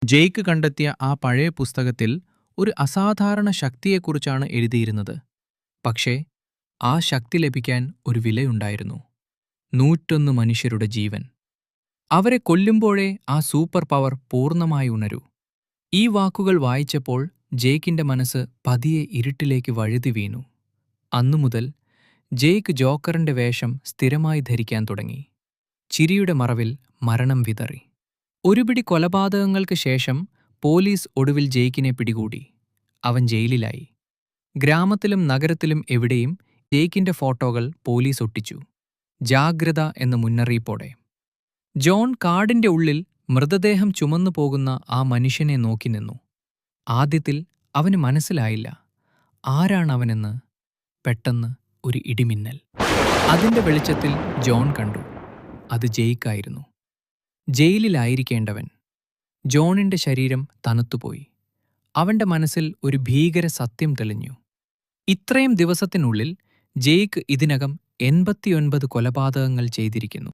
Jake കണ്ടെത്തിയ ആ പഴയ പുസ്തകത്തിൽ ഒരു അസാധാരണ ശക്തിയെക്കുറിച്ചാണ് എഴുതിയിരുന്നത്. പക്ഷേ ആ ശക്തി ലഭിക്കാൻ ഒരു വിലയുണ്ടായിരുന്നു. 101 മനുഷ്യരുടെ ജീവൻ. അവരെ കൊല്ലുമ്പോഴേ ആ സൂപ്പർ പവർ പൂർണ്ണമായി ഉണരൂ. ഈ വാക്കുകൾ വായിച്ചപ്പോൾ ജേക്കിന്റെ മനസ്സ് പതിയെ ഇരുട്ടിലേക്ക് വഴുതി വീണു. അന്നുമുതൽ ജേക്ക് ജോക്കറിന്റെ വേഷം സ്ഥിരമായി ധരിക്കാൻ തുടങ്ങി. ചിരിയുടെ മറവിൽ മരണം വിതറി. ഒരു പിടി കൊലപാതകങ്ങൾക്ക് ശേഷം പോലീസ് ഒടുവിൽ ജേക്കിനെ പിടികൂടി. അവൻ ജയിലിലായി. ഗ്രാമത്തിലും നഗരത്തിലും എവിടെയും ജേക്കിന്റെ ഫോട്ടോകൾ പോലീസ് ഒട്ടിച്ചു. ജാഗ്രത എന്ന മുന്നറിയിപ്പോടെ. ജോൺ കാടിന്റെ ഉള്ളിൽ മൃതദേഹം ചുമന്നു പോകുന്ന ആ മനുഷ്യനെ നോക്കി നിന്നു. ആദ്യത്തിൽ അവന് മനസ്സിലായില്ല ആരാണവനെന്ന്. പെട്ടെന്ന് ഒരു ഇടിമിന്നൽ. അതിന്റെ വെളിച്ചത്തിൽ ജോൺ കണ്ടു. അത് ജെയ്ക്കായിരുന്നു. ജയിലിലായിരിക്കേണ്ടവൻ. ജോണിന്റെ ശരീരം തണുത്തുപോയി. അവന്റെ മനസ്സിൽ ഒരു ഭീകര സത്യം തെളിഞ്ഞു. ഇത്രയും ദിവസത്തിനുള്ളിൽ ജെയ്ക്ക് ഇതിനകം 89 കൊലപാതകങ്ങൾ ചെയ്തിരിക്കുന്നു.